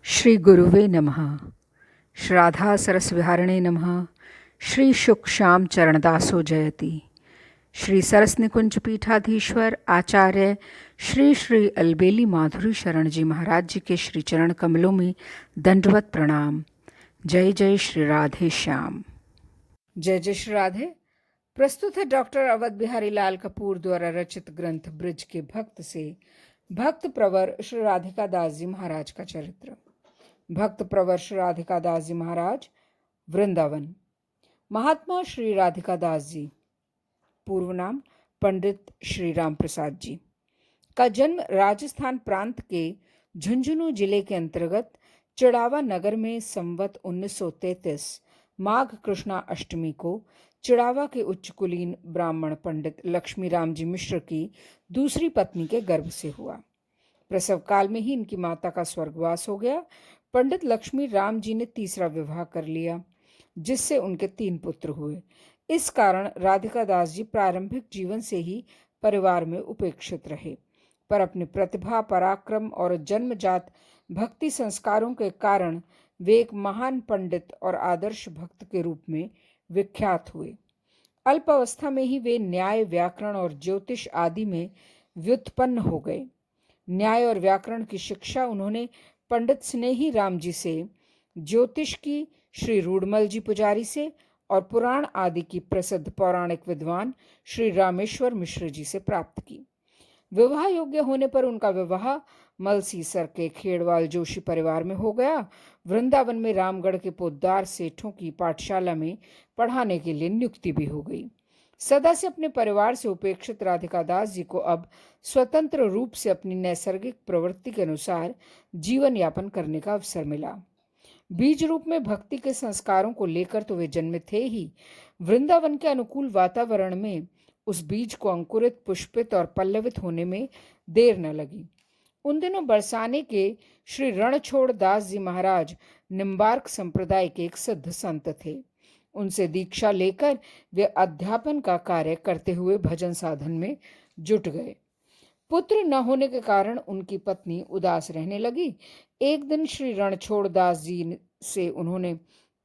श्री गुरुवे नमः। श्राद्धा सरसविहारिणे नमः। श्री शुक श्याम चरणदासो जयति। श्री सरस निकुंज पीठाधीश्वर आचार्य श्री श्री अलबेली माधुरी शरण जी महाराज जी के श्री चरण कमलों में दंडवत प्रणाम। जय जय श्री राधे श्याम। जय जय श्री राधे। प्रस्तुत है डॉक्टर अवध बिहारी लाल कपूर द्वारा रचित ग्रंथ ब्रिज के भक्त से भक्त प्रवर श्री राधिका दास जी महाराज का चरित्र। भक्त प्रवर श्री राधिका दास जी महाराज, वृंदावन। महात्मा श्री राधिका दास जी, पूर्व नाम पंडित श्री राम प्रसाद जी, का जन्म राजस्थान प्रांत के झुंझुनू जिले के अंतर्गत चिड़ावा नगर में संवत 1933 माघ कृष्णा अष्टमी को चिड़ावा के उच्च कुलीन ब्राह्मण पंडित लक्ष्मी राम जी मिश्र की दूसरी पत्नी के गर्भ से हुआ। प्रसव काल में ही इनकी माता का स्वर्गवास हो गया। पंडित लक्ष्मी राम जी ने तीसरा विवाह कर लिया, जिससे उनके 3 पुत्र हुए। इस कारण राधिका दास जी प्रारंभिक जीवन से ही परिवार में उपेक्षित रहे, पर अपनी प्रतिभा, पराक्रम और जन्मजात भक्ति संस्कारों के कारण वे एक महान पंडित और आदर्श भक्त के रूप में विख्यात हुए। अल्प अवस्था में ही वे न्याय, व्याकरण और ज्योतिष आदि में व्युत्पन्न हो गए। न्याय और व्याकरण की शिक्षा उन्होंने पंडित स्नेही राम जी से, ज्योतिष की श्री रूडमल जी पुजारी से और पुराण आदि की प्रसिद्ध पौराणिक विद्वान श्री रामेश्वर मिश्र जी से प्राप्त की। विवाह योग्य होने पर उनका विवाह मलसीसर के खेड़वाल जोशी परिवार में हो गया। वृंदावन में रामगढ़ के पोद्दार सेठों की पाठशाला में पढ़ाने के लिए नियुक्ति भी हो गई। सदा से अपने परिवार से उपेक्षित राधिका दास जी को अब स्वतंत्र रूप से अपनी नैसर्गिक प्रवृत्ति के अनुसार जीवन यापन करने का अवसर मिला। बीज रूप में भक्ति के संस्कारों को लेकर तो वे जन्मे थे ही, वृंदावन के अनुकूल वातावरण में उस बीज को अंकुरित, पुष्पित और पल्लवित होने में देर न लगी। उन दिनों बरसाने के श्री रणछोड़ दास जी महाराज निम्बार्क संप्रदाय के एक सिद्ध संत थे। उनसे दीक्षा लेकर वे अध्यापन का कार्य करते हुए भजन साधन में जुट गए। पुत्र न होने के कारण उनकी पत्नी उदास रहने लगी। एक दिन श्री रणछोड़ दास जी से उन्होंने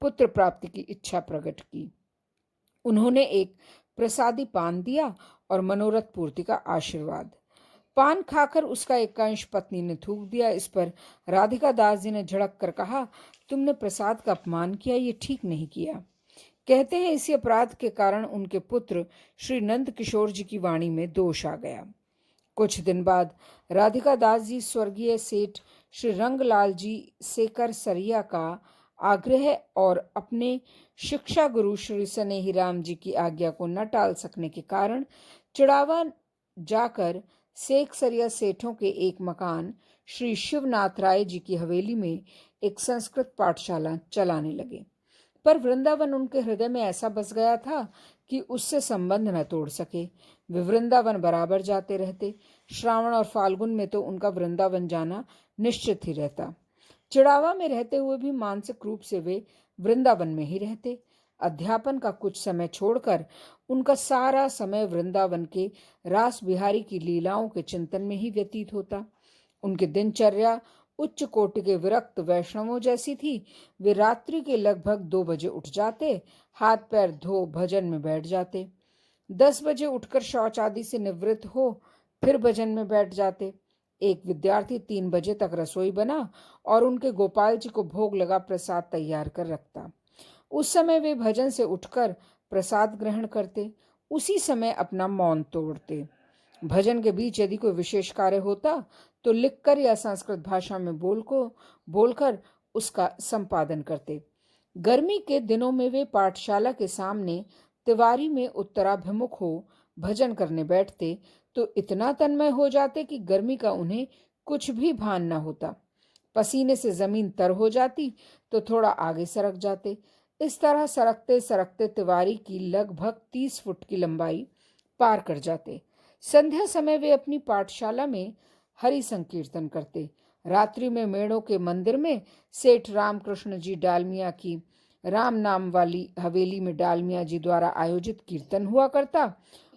पुत्र प्राप्ति की इच्छा प्रकट की। उन्होंने एक प्रसादी पान दिया और मनोरथ पूर्ति का आशीर्वाद। पान खाकर उसका एक अंश पत्नी ने थूक दिया। इस पर राधिका दास जी ने झड़क कर कहा, तुमने प्रसाद का अपमान किया, ये ठीक नहीं किया। कहते हैं इसी अपराध के कारण उनके पुत्र श्री नंद किशोर जी की वाणी में दोष आ गया। कुछ दिन बाद राधिका दास जी स्वर्गीय सेठ श्री रंगलाल जी सेकर सरिया का आग्रह और अपने शिक्षा गुरु श्री स्नेही राम जी की आज्ञा को न टाल सकने के कारण चिड़ावा जाकर सेक सरिया सेठों के एक मकान श्री शिवनाथ राय जी की हवेली में एक संस्कृत पाठशाला चलाने लगे। पर वृंदावन उनके हृदय में ऐसा बस गया था कि उससे संबंध न तोड़ सके। वे वृंदावन बराबर जाते रहते। श्रावण और फाल्गुन में तो उनका वृंदावन जाना निश्चित ही रहता। चिड़ावा में रहते हुए भी मानसिक रूप से वे वृंदावन में ही रहते। अध्यापन का कुछ समय छोड़कर उनका सारा समय वृंदावन के रास बिहारी की लीलाओं के चिंतन में ही व्यतीत होता। उनकी दिनचर्या उच्च कोटि के विरक्त वैष्णवों जैसी थी। वे रात्रि के लगभग 2 बजे उठ जाते, हाथ पैर धो भजन में बैठ जाते। 10 बजे उठकर शौच आदि से निवृत्त हो फिर भजन में बैठ जाते। एक विद्यार्थी 3 बजे तक रसोई बना और उनके गोपाल जी को भोग लगा प्रसाद तैयार कर रखता। उस समय वे भजन से उठकर प्रसाद ग्रहण करते। उसी समय अपना मौन तोड़ते। भजन के बीच यदि कोई विशेष कार्य होता तो लिखकर या संस्कृत भाषा में बोलकर उसका संपादन करते। गर्मी के दिनों में वे पाठशाला के सामने तिवारी में उत्तराभिमुख हो भजन करने बैठते तो इतना तन्मय हो जाते कि गर्मी का उन्हें कुछ भी भान न होता। पसीने से जमीन तर हो जाती तो थोड़ा आगे सरक जाते। इस तरह सरकते सरकते तिवारी की लगभग 30 फुट की लंबाई पार कर जाते। संध्या समय वे अपनी पाठशाला में हरि संकीर्तन करते। रात्रि में मेड़ों के मंदिर में सेठ रामकृष्ण जी डालमिया की राम नाम वाली हवेली में डालमिया जी द्वारा आयोजित कीर्तन हुआ करता,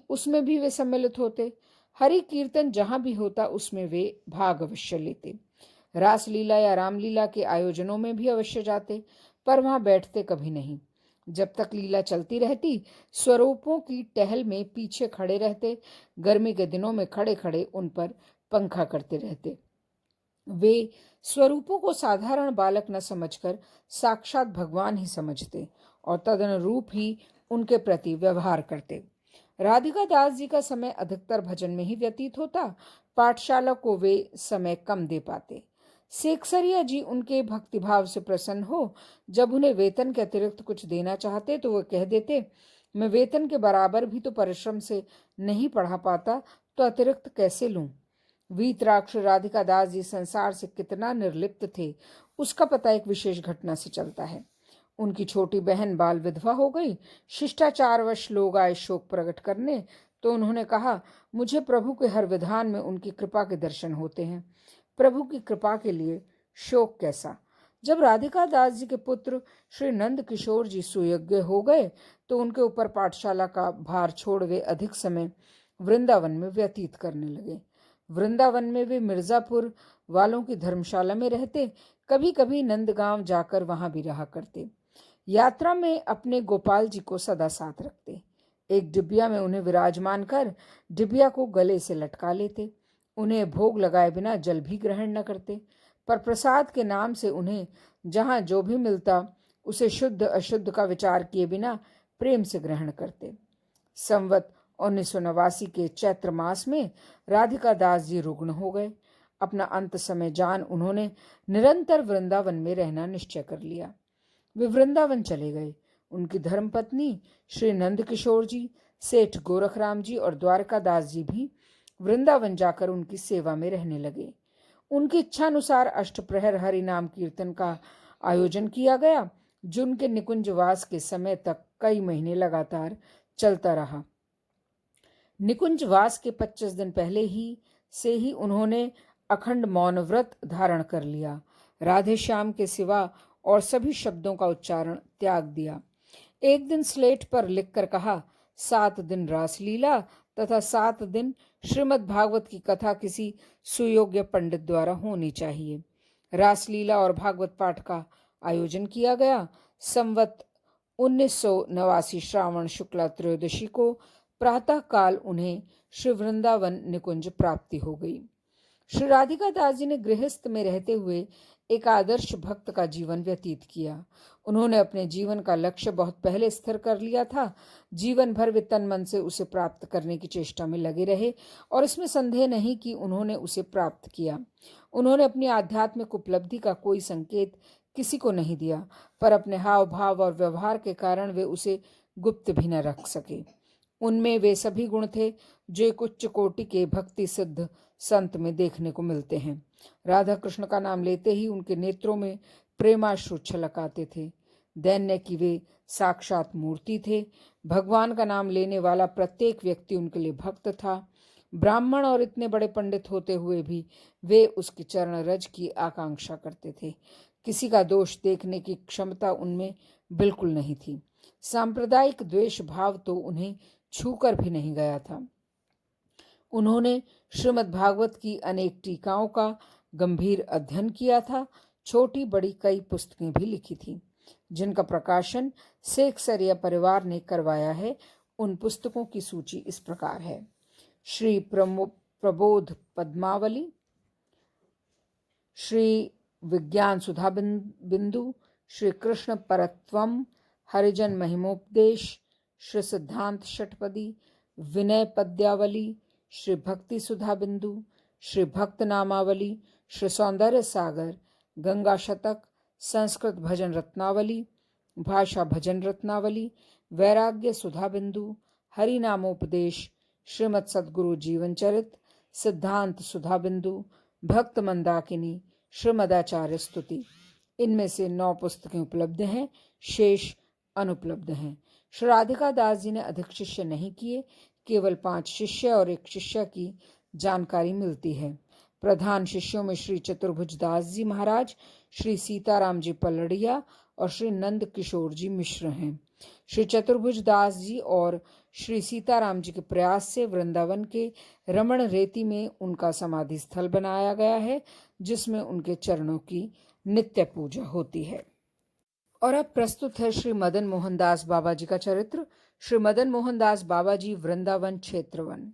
उसमें भी वे सम्मिलित होते। हरि कीर्तन जहां भी होता उसमें वे भाग अवश्य लेते। रासलीला या रामलीला के आयोजनों में भी अवश्य जाते, पर वहां बैठते कभी नहीं। जब तक लीला चलती रहती, स्वरूपों की टहल में पीछे खड़े रहते। गर्मी के दिनों में खड़े खड़े उन पर पंखा करते रहते। वे स्वरूपों को साधारण बालक न समझकर साक्षात भगवान ही समझते और तदनुरूप ही उनके प्रति व्यवहार करते। राधिका दास जी का समय अधिकतर भजन में ही व्यतीत होता। पाठशाला को वे समय कम दे पाते। सेक्सरिया जी उनके भक्तिभाव से प्रसन्न हो जब उन्हें वेतन के अतिरिक्त कुछ देना चाहते तो वे कह देते, मैं वेतन के बराबर भी तो परिश्रम से नहीं पढ़ा पाता, तो अतिरिक्त कैसे लूं। वीतराक्ष राधिका दास जी संसार से कितना निर्लिप्त थे, उसका पता एक विशेष घटना से चलता है। उनकी छोटी बहन बाल विधवा हो गई। शिष्टाचारवश लोग आए शोक प्रकट करने, तो उन्होंने कहा, मुझे प्रभु के हर विधान में उनकी कृपा के दर्शन होते हैं, प्रभु की कृपा के लिए शोक कैसा। जब राधिका दास जी के पुत्र श्री नंद किशोर जी सुयोग्य हो गए तो उनके ऊपर पाठशाला का भार छोड़ वे अधिक समय वृंदावन में व्यतीत करने लगे। वृंदावन में वे मिर्जापुर वालों की धर्मशाला में रहते, कभी कभी नंदगांव जाकर वहां भी रहा करते। यात्रा में अपने गोपाल जी को सदा साथ रखते। एक डिबिया में उन्हें विराजमान कर डिबिया को गले से लटका लेते। उन्हें भोग लगाए बिना जल भी ग्रहण न करते, पर प्रसाद के नाम से उन्हें जहां जो भी मिलता उसे शुद्ध अशुद्ध का विचार किए बिना प्रेम से ग्रहण करते। संवत 1989 के चैत्र मास में राधिका दास जी रुग्ण हो गए। अपना अंत समय जान उन्होंने निरंतर वृंदावन में रहना निश्चय कर लिया। वे वृंदावन चले गए। उनकी धर्मपत्नी श्री नंद किशोर जी, सेठ गोरखराम जी और द्वारका दास जी भी वृंदावन जाकर उनकी सेवा में रहने लगे। उनकी इच्छानुसार अष्टप्रहर हरि नाम कीर्तन का आयोजन किया गया, जो उनके निकुंजवास के समय तक कई महीने लगातार चलता रहा। निकुंजवास के 25 दिन पहले ही से ही उन्होंने अखंड मौन व्रत धारण कर लिया। राधे श्याम के सिवा और सभी शब्दों का उच्चारण त्याग दिया। एक दिन स्लेट पर लिखकर कहा, 7 दिन रासलीला तथा 7 दिन श्रीमद् भागवत की कथा किसी सुयोग्य पंडित द्वारा होनी चाहिए। रासलीला और भागवत पाठ का आयोजन किया गया। संवत 1989 श्रावण शुक्ला त्रयोदशी को प्रातः काल उन्हें श्री वृंदावन निकुंज प्राप्ति हो गई। श्री राधिका दास जी ने गृहस्थ में रहते हुए एक आदर्श भक्त का जीवन व्यतीत किया। उन्होंने अपने जीवन का लक्ष्य बहुत पहले स्थिर कर लिया था। जीवन भर वे तन मन से उसे प्राप्त करने की चेष्टा में लगे रहे और इसमें संदेह नहीं कि उन्होंने उसे प्राप्त किया। उन्होंने अपनी आध्यात्मिक उपलब्धि का कोई संकेत किसी को नहीं दिया, पर अपने हाव भाव और व्यवहार के कारण वे उसे गुप्त भी न रख सके। उनमें वे सभी गुण थे जो एक उच्च कोटि के भक्ति सिद्ध संत में देखने को मिलते हैं। राधा कृष्ण का नाम लेते ही उनके नेत्रों में प्रेमाश्रु छलक आते थे। दैन्य की वे साक्षात मूर्ति थे। भगवान का नाम लेने वाला प्रत्येक व्यक्ति उनके लिए भक्त था। ब्राह्मण और इतने बड़े पंडित होते हुए भी वे उसके चरण रज की आकांक्षा करते थे। किसी का दोष देखने की क्षमता उनमें बिल्कुल नहीं थी। सांप्रदायिक द्वेष भाव तो उन्हें छूकर भी नहीं गया था। उन्होंने श्रीमद् भागवत की अनेक टीकाओं का गंभीर अध्ययन किया था। छोटी बड़ी कई पुस्तकें भी लिखी थी, जिनका प्रकाशन सेक्सरिया परिवार ने करवाया है। उन पुस्तकों की सूची इस प्रकार है: श्री प्रबोध पद्मावली, श्री विज्ञान सुधा बिंदु, श्री कृष्ण परत्वम, हरिजन महिमोपदेश, श्री सिद्धांत षटपदी, विनय पद्यावली, श्री भक्ति सुधा बिंदु, श्री भक्त नामावली, श्री सौंदर्य सागर, गंगा शतक, संस्कृत भजन रत्नावली, भाषा भजन रत्नावली, वैराग्य सुधा बिंदु, हरि नामोपदेश, श्रीमद सद्गुरु जीवन चरित, सिद्धांत सुधा बिंदु, भक्त मंदाकिनी, श्रीमदाचार्य स्तुति। इनमें से 9 पुस्तकें उपलब्ध हैं, शेष अनुपलब्ध हैं। श्री राधिका दास जी ने अधिक शिष्य नहीं किए, केवल 5 शिष्य और 1 शिष्य की जानकारी मिलती है। प्रधान शिष्यों में श्री चतुर्भुज दास जी महाराज, श्री सीताराम जी पलड़िया और श्री नंद किशोर जी मिश्र हैं। श्री चतुर्भुज दास जी और श्री सीताराम जी के प्रयास से वृंदावन के रमण रेती में उनका समाधि स्थल बनाया गया है, जिसमें उनके चरणों की नित्य पूजा होती है। और अब प्रस्तुत है श्री मदन मोहन दास बाबा जी का चरित्र। श्री मदन मोहन दास बाबा जी वृंदावन क्षेत्रवन।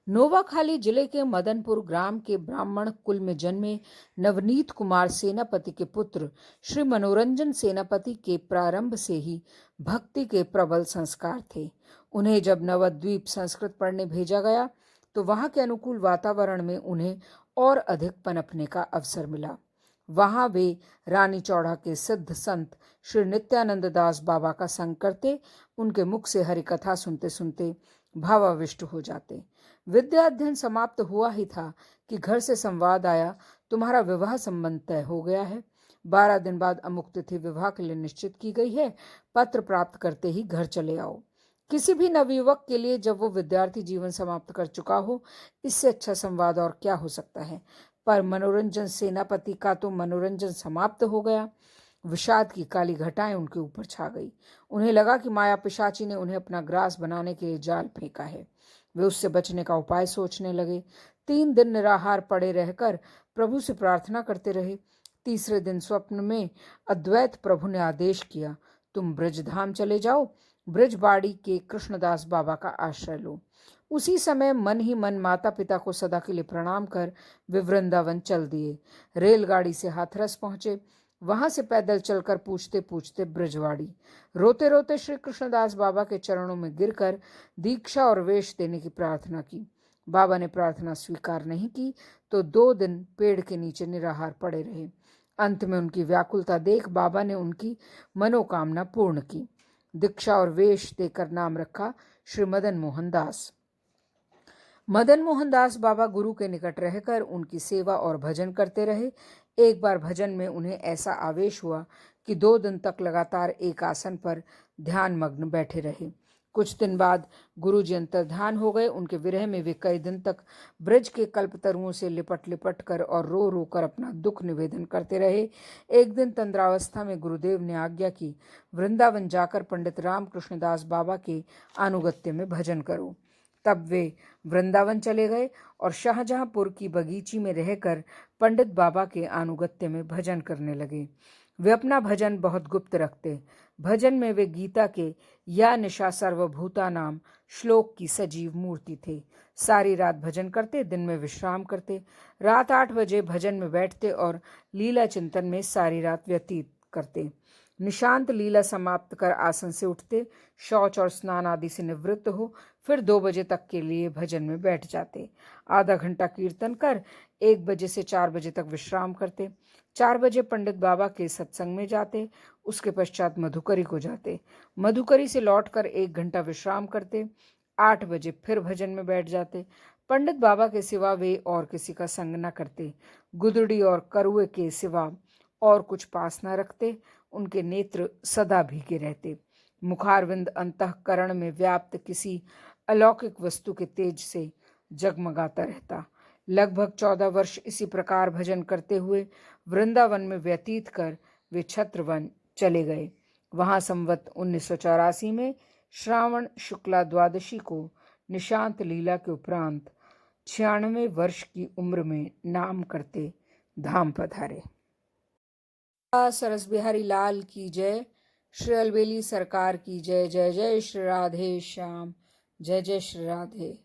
नोवाखाली जिले के मदनपुर ग्राम के ब्राह्मण कुल में जन्मे नवनीत कुमार सेनापति के पुत्र श्री मनोरंजन सेनापति के प्रारंभ से ही भक्ति के प्रबल संस्कार थे। उन्हें जब नवद्वीप संस्कृत पढ़ने भेजा गया तो वहां के अनुकूल वातावरण में उन्हें और अधिक पनपने का अवसर मिला। वहां वे रानी चौड़ा के सिद्ध संत श्री नित्यानंद दास बाबा का संग करते, उनके मुख से हरि कथा सुनते सुनते भावाविष्ट हो जाते। विद्या अध्ययन समाप्त हुआ ही था कि घर से संवाद आया, तुम्हारा विवाह संबंध तय हो गया है। 12 दिन बाद अमुक तिथि विवाह के लिए निश्चित की गई है, पत्र प्राप्त करते ही घर चले आओ। किसी भी नवयुवक के लिए जब वो विद्यार्थी जीवन समाप्त कर चुका हो, इससे अच्छा संवाद और क्या हो सकता है। पर मनोरंजन सेनापति का तो मनोरंजन समाप्त हो गया। विषाद की काली घटाएं उनके ऊपर छा गई। उन्हें लगा कि माया पिशाची ने उन्हें अपना ग्रास बनाने के लिए जाल फेंका है। वे उससे बचने का उपाय सोचने लगे। 3 दिन निराहार पड़े रहकर प्रभु से प्रार्थना करते रहे। तीसरे दिन स्वप्न में अद्वैत प्रभु ने आदेश किया, तुम ब्रजधाम चले जाओ, ब्रजबाड़ी के कृष्णदास बाबा का आश्रय लो। उसी समय मन ही मन माता पिता को सदा के लिए प्रणाम कर वे वृंदावन चल दिए। रेलगाड़ी से हाथरस पहुंचे, वहां से पैदल चलकर पूछते पूछते ब्रजवाड़ी। रोते रोते श्री कृष्णदास बाबा के चरणों में गिरकर दीक्षा और वेश देने की प्रार्थना की। बाबा ने प्रार्थना स्वीकार नहीं की तो 2 दिन पेड़ के नीचे निराहार पड़े रहे। अंत में उनकी व्याकुलता देख बाबा ने उनकी मनोकामना पूर्ण की। दीक्षा और वेश देकर नाम रखा श्री मदन मोहन दास। मदन मोहन दास बाबा गुरु के निकट रहकर उनकी सेवा और भजन करते रहे। एक बार भजन में उन्हें ऐसा आवेश हुआ कि 2 दिन तक लगातार एक आसन पर ध्यान मग्न बैठे रहे। कुछ दिन बाद गुरु जी अंतर्ध्यान हो गए। उनके विरह में वे कई दिन तक ब्रज के कल्पतरुओं से लिपट लिपट कर और रो रो कर अपना दुख निवेदन करते रहे। एक दिन तंद्रावस्था में गुरुदेव ने आज्ञा की, वृंदावन जाकर पंडित रामकृष्णदास बाबा के आनुगत्य में भजन करो। तब वे वृंदावन चले गए और शाहजहांपुर की बगीची में रहकर पंडित बाबा के आनुगत्य में भजन करने लगे। वे अपना भजन बहुत गुप्त रखते। भजन में वे गीता के या निशा सर्वभूता नाम श्लोक की सजीव मूर्ति थे। सारी रात भजन करते, दिन में विश्राम करते। रात 8 बजे भजन में बैठते और लीला चिंतन में सारी रात व्यतीत करते। निशांत लीला समाप्त कर आसन से उठते, शौच और स्नान आदि से निवृत्त हो फिर 2 बजे तक के लिए भजन में बैठ जाते। आधा घंटा कीर्तन कर 1 बजे से 4 बजे तक विश्राम करते। 4 बजे पंडित बाबा के सत्संग में जाते। उसके पश्चात मधुकरी को जाते। मधुकरी से लौटकर 1 घंटा विश्राम करते। 8 बजे फिर भजन में बैठ जाते। पंडित बाबा के सिवा वे और किसी का संग न करते। गुदड़ी और करुए के सिवा और कुछ पास न रखते। उनके नेत्र सदा भीगे रहते। मुखारविंद अंतःकरण में व्याप्त किसी अलौकिक वस्तु के तेज से जगमगाता रहता। लगभग 14 वर्ष इसी प्रकार भजन करते हुए वृंदावन में व्यतीत कर वे छत्रवन चले गए। वहां संवत 1984 में श्रावण शुक्ला द्वादशी को निशांत लीला के उपरांत 96 वर्ष की उम्र में नाम करते धाम पधारे। सरस बिहारी लाल की जय। श्री अलबेली सरकार की जय। जय जय श्री राधे श्याम। जय जय श्री राधे।